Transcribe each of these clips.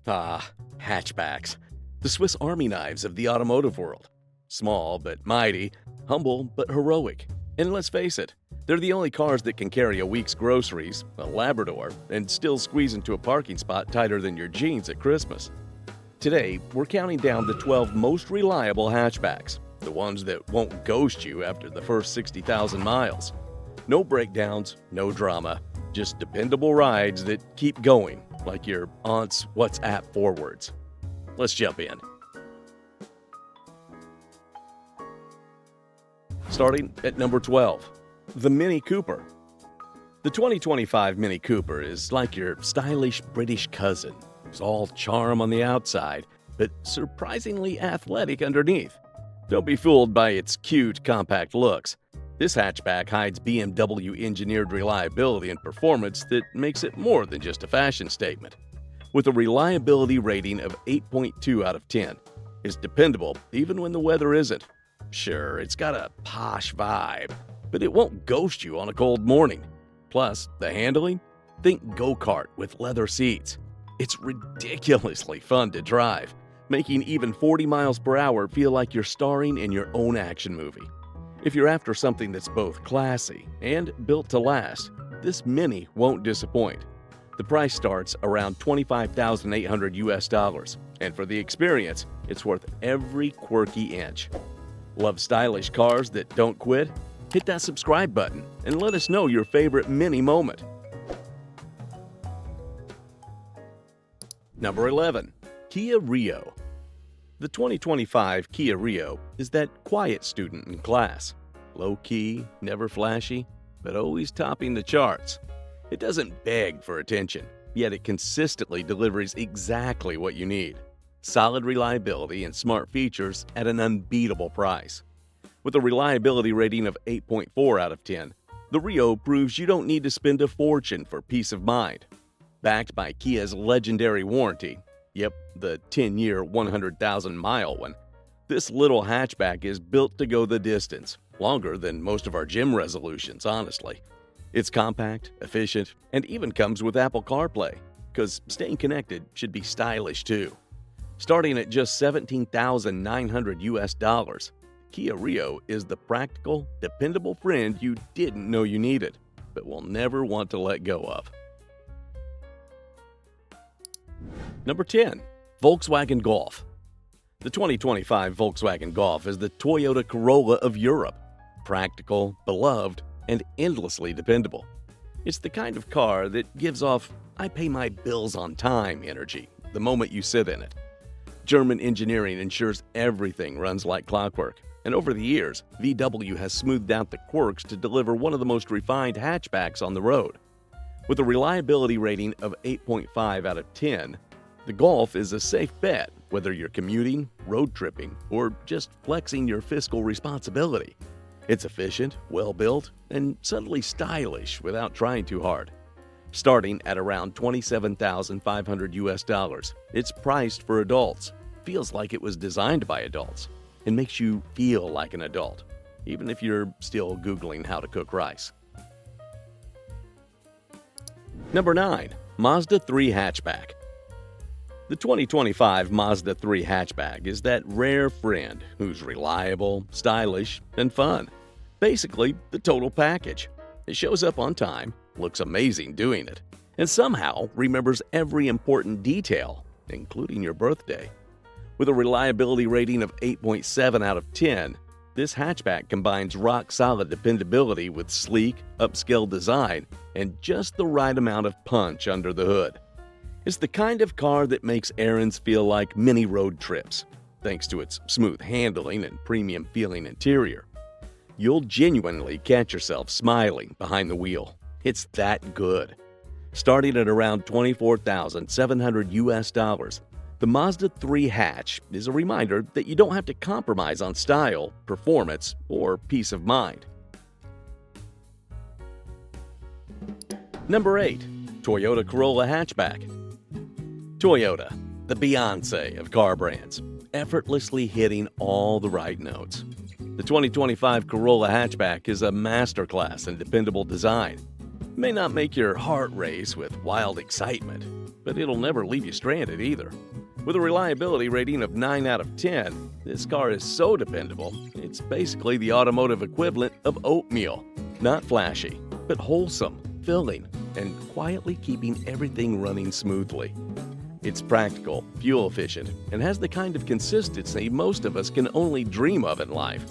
Ah, hatchbacks. The Swiss Army knives of the automotive world. Small but mighty, humble but heroic. And let's face it, they're the only cars that can carry a week's groceries, a Labrador, and still squeeze into a parking spot tighter than your jeans at Christmas. Today, we're counting down the 12 most reliable hatchbacks, the ones that won't ghost you after the first 60,000 miles. No breakdowns, no drama, just dependable rides that keep going, like your aunt's WhatsApp forwards. Let's jump in. Starting at number 12, the Mini Cooper. The 2025 Mini Cooper is like your stylish British cousin. It's all charm on the outside, but surprisingly athletic underneath. Don't be fooled by its cute, compact looks. This hatchback hides BMW-engineered reliability and performance that makes it more than just a fashion statement. With a reliability rating of 8.2 out of 10, it's dependable even when the weather isn't. Sure, it's got a posh vibe, but it won't ghost you on a cold morning. Plus, the handling? Think go-kart with leather seats. It's ridiculously fun to drive, making even 40 miles per hour feel like you're starring in your own action movie. If you're after something that's both classy and built to last, this Mini won't disappoint. The price starts around $25,800 US, and for the experience, it's worth every quirky inch. Love stylish cars that don't quit? Hit that subscribe button and let us know your favorite Mini moment. Number 11, Kia Rio. The 2025 Kia Rio is that quiet student in class. Low-key, never flashy, but always topping the charts. It doesn't beg for attention, yet it consistently delivers exactly what you need. Solid reliability and smart features at an unbeatable price. With a reliability rating of 8.4 out of 10, the Rio proves you don't need to spend a fortune for peace of mind. Backed by Kia's legendary warranty, yep, the 10-year, 100,000-mile one, this little hatchback is built to go the distance, longer than most of our gym resolutions, honestly. It's compact, efficient, and even comes with Apple CarPlay, because staying connected should be stylish too. Starting at just $17,900 US, Kia Rio is the practical, dependable friend you didn't know you needed, but will never want to let go of. Number 10, Volkswagen Golf. The 2025 Volkswagen Golf is the Toyota Corolla of Europe. Practical, beloved, and endlessly dependable. It's the kind of car that gives off "I pay my bills on time" energy the moment you sit in it. German engineering ensures everything runs like clockwork, and over the years, VW has smoothed out the quirks to deliver one of the most refined hatchbacks on the road. With a reliability rating of 8.5 out of 10, the Golf is a safe bet whether you're commuting, road tripping, or just flexing your fiscal responsibility. It's efficient, well-built, and subtly stylish without trying too hard. Starting at around $27,500 US, it's priced for adults, feels like it was designed by adults, and makes you feel like an adult, even if you're still Googling how to cook rice. Number 9, Mazda 3 Hatchback. The 2025 Mazda 3 Hatchback is that rare friend who's reliable, stylish, and fun. Basically, the total package. It shows up on time, looks amazing doing it, and somehow remembers every important detail, including your birthday. With a reliability rating of 8.7 out of 10, this hatchback combines rock-solid dependability with sleek, upscale design and just the right amount of punch under the hood. It's the kind of car that makes errands feel like mini road trips, thanks to its smooth handling and premium-feeling interior. You'll genuinely catch yourself smiling behind the wheel. It's that good. Starting at around $24,700 US, the Mazda 3 Hatch is a reminder that you don't have to compromise on style, performance, or peace of mind. Number 8, Toyota Corolla Hatchback. Toyota, the Beyoncé of car brands, effortlessly hitting all the right notes. The 2025 Corolla Hatchback is a masterclass in dependable design. It may not make your heart race with wild excitement, but it'll never leave you stranded either. With a reliability rating of 9 out of 10, this car is so dependable, it's basically the automotive equivalent of oatmeal. Not flashy, but wholesome, filling, and quietly keeping everything running smoothly. It's practical, fuel efficient, and has the kind of consistency most of us can only dream of in life.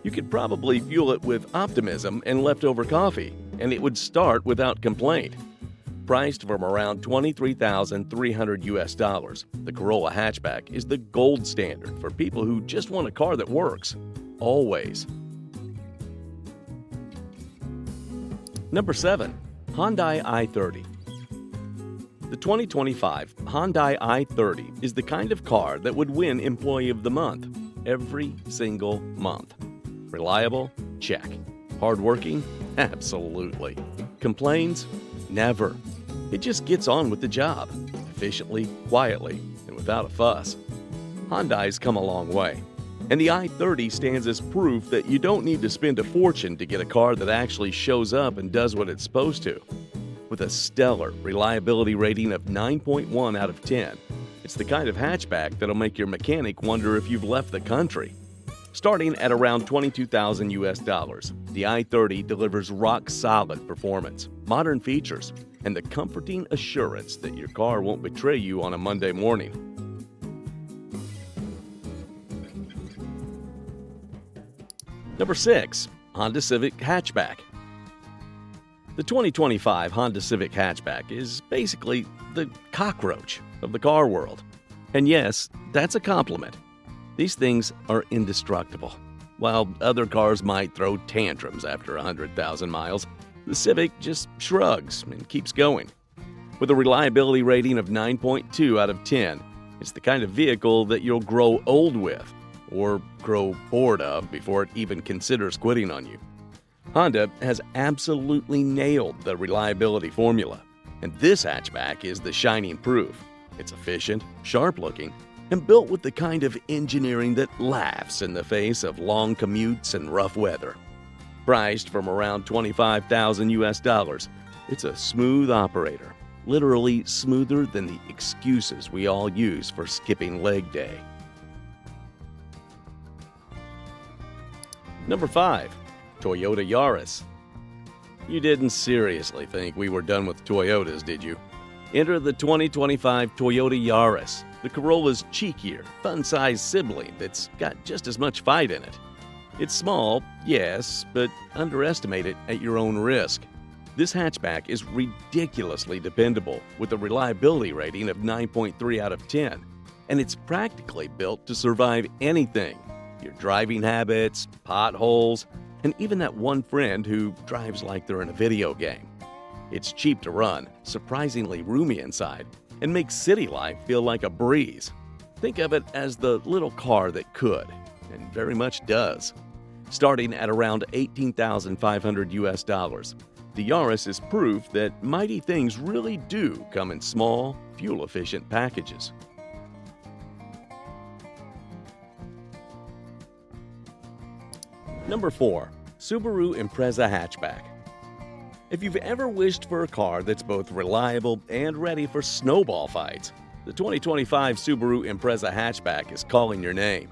You could probably fuel it with optimism and leftover coffee, and it would start without complaint. Priced from around $23,300, the Corolla Hatchback is the gold standard for people who just want a car that works. Always. Number 7. Hyundai i30. The 2025 Hyundai i30 is the kind of car that would win Employee of the Month every single month. Reliable? Check. Hardworking? Absolutely. Complains? Never. It just gets on with the job, efficiently, quietly, and without a fuss. Hyundai's come a long way, and the i30 stands as proof that you don't need to spend a fortune to get a car that actually shows up and does what it's supposed to. With a stellar reliability rating of 9.1 out of 10, it's the kind of hatchback that'll make your mechanic wonder if you've left the country. Starting at around $22,000, the i30 delivers rock-solid performance, modern features, and the comforting assurance that your car won't betray you on a Monday morning. Number 6. Honda Civic Hatchback. The 2025 Honda Civic Hatchback is basically the cockroach of the car world. And yes, that's a compliment. These things are indestructible. While other cars might throw tantrums after 100,000 miles, the Civic just shrugs and keeps going. With a reliability rating of 9.2 out of 10, it's the kind of vehicle that you'll grow old with, or grow bored of before it even considers quitting on you. Honda has absolutely nailed the reliability formula, and this hatchback is the shining proof. It's efficient, sharp-looking, and built with the kind of engineering that laughs in the face of long commutes and rough weather. Priced from around $25,000, it's a smooth operator, literally smoother than the excuses we all use for skipping leg day. Number 5. Toyota Yaris. You didn't seriously think we were done with Toyotas, did you? Enter the 2025 Toyota Yaris, the Corolla's cheekier, fun-sized sibling that's got just as much fight in it. It's small, yes, but underestimate it at your own risk. This hatchback is ridiculously dependable with a reliability rating of 9.3 out of 10, and it's practically built to survive anything. Your driving habits, potholes, and even that one friend who drives like they're in a video game. It's cheap to run, surprisingly roomy inside, and makes city life feel like a breeze. Think of it as the little car that could, and very much does. Starting at around $18,500, the Yaris is proof that mighty things really do come in small, fuel-efficient packages. Number 4. Subaru Impreza Hatchback. If you've ever wished for a car that's both reliable and ready for snowball fights, the 2025 Subaru Impreza Hatchback is calling your name.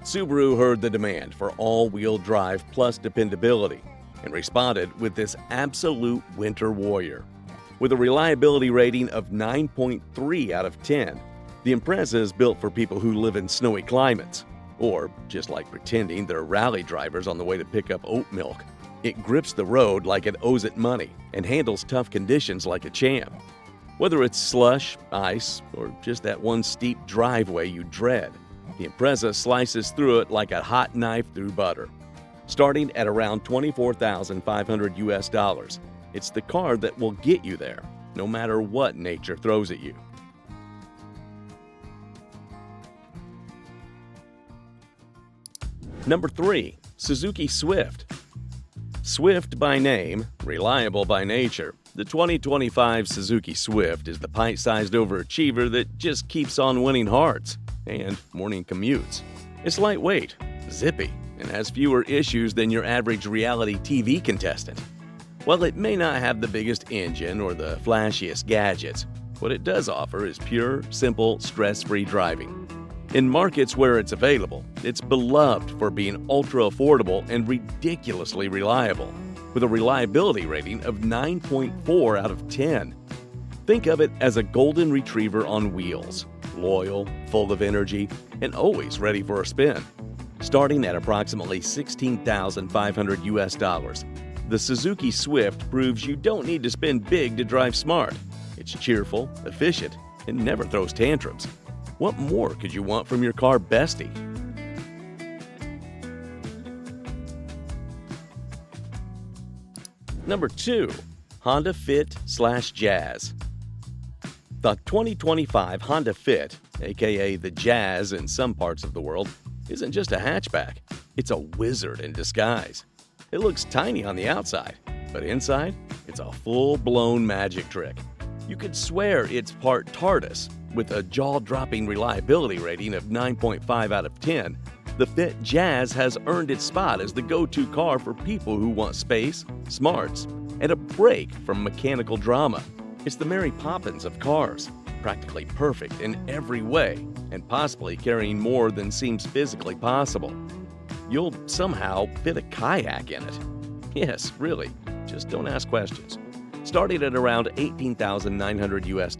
Subaru heard the demand for all-wheel drive plus dependability and responded with this absolute winter warrior. With a reliability rating of 9.3 out of 10, the Impreza is built for people who live in snowy climates, or just like pretending they're rally drivers on the way to pick up oat milk. It grips the road like it owes it money and handles tough conditions like a champ. Whether it's slush, ice, or just that one steep driveway you dread, the Impreza slices through it like a hot knife through butter. Starting at around $24,500, it's the car that will get you there, no matter what nature throws at you. Number 3. Suzuki Swift. Swift by name, reliable by nature, the 2025 Suzuki Swift is the pint-sized overachiever that just keeps on winning hearts and morning commutes. It's lightweight, zippy, and has fewer issues than your average reality TV contestant. While it may not have the biggest engine or the flashiest gadgets, What it does offer is pure, simple, stress-free driving. In markets where it's available, it's beloved for being ultra-affordable and ridiculously reliable, with a reliability rating of 9.4 out of 10. Think of it as a golden retriever on wheels, loyal, full of energy, and always ready for a spin. Starting at approximately $16,500 US, the Suzuki Swift proves you don't need to spend big to drive smart. It's cheerful, efficient, and never throws tantrums. What more could you want from your car bestie? Number 2. Honda Fit/Jazz. The 2025 Honda Fit, aka the Jazz in some parts of the world, isn't just a hatchback. It's a wizard in disguise. It looks tiny on the outside, but inside, it's a full-blown magic trick. You could swear it's part TARDIS. With a jaw-dropping reliability rating of 9.5 out of 10, the Fit Jazz has earned its spot as the go-to car for people who want space, smarts, and a break from mechanical drama. It's the Mary Poppins of cars, practically perfect in every way, and possibly carrying more than seems physically possible. You'll somehow fit a kayak in it. Yes, really, just don't ask questions. Starting at around $18,900 US,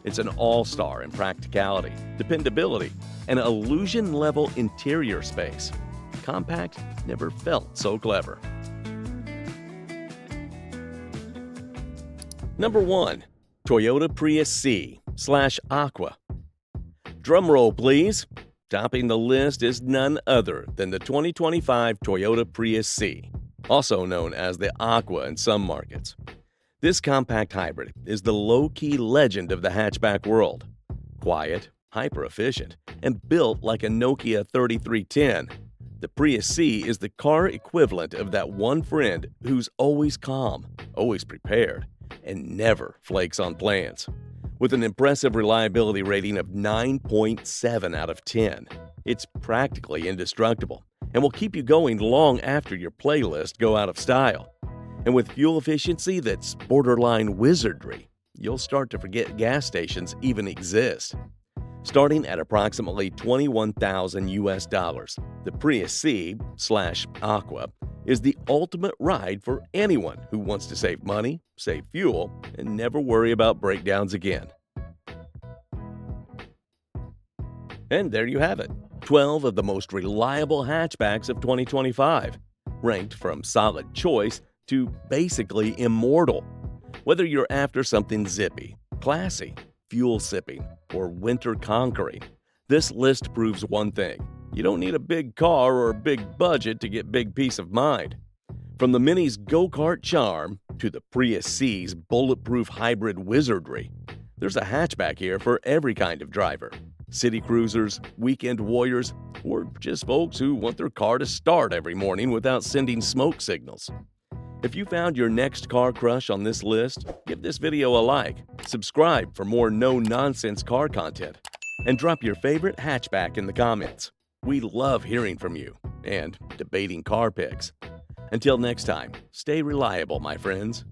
it's an all-star in practicality, dependability, and illusion-level interior space. Compact never felt so clever. Number 1. Toyota Prius C/Aqua. Drumroll, please. Topping the list is none other than the 2025 Toyota Prius C, also known as the Aqua in some markets. This compact hybrid is the low-key legend of the hatchback world. Quiet, hyper-efficient, and built like a Nokia 3310, the Prius C is the car equivalent of that one friend who's always calm, always prepared, and never flakes on plans. With an impressive reliability rating of 9.7 out of 10, it's practically indestructible and will keep you going long after your playlist go out of style. And with fuel efficiency that's borderline wizardry, you'll start to forget gas stations even exist. Starting at approximately $21,000 US, the Prius C/Aqua is the ultimate ride for anyone who wants to save money, save fuel, and never worry about breakdowns again. And there you have it, 12 of the most reliable hatchbacks of 2025, ranked from solid choice to basically immortal. Whether you're after something zippy, classy, fuel-sipping, or winter-conquering, this list proves one thing. You don't need a big car or a big budget to get big peace of mind. From the Mini's go-kart charm to the Prius C's bulletproof hybrid wizardry, there's a hatchback here for every kind of driver. City cruisers, weekend warriors, or just folks who want their car to start every morning without sending smoke signals. If you found your next car crush on this list, give this video a like, subscribe for more no-nonsense car content, and drop your favorite hatchback in the comments. We love hearing from you and debating car picks. Until next time, stay reliable, my friends.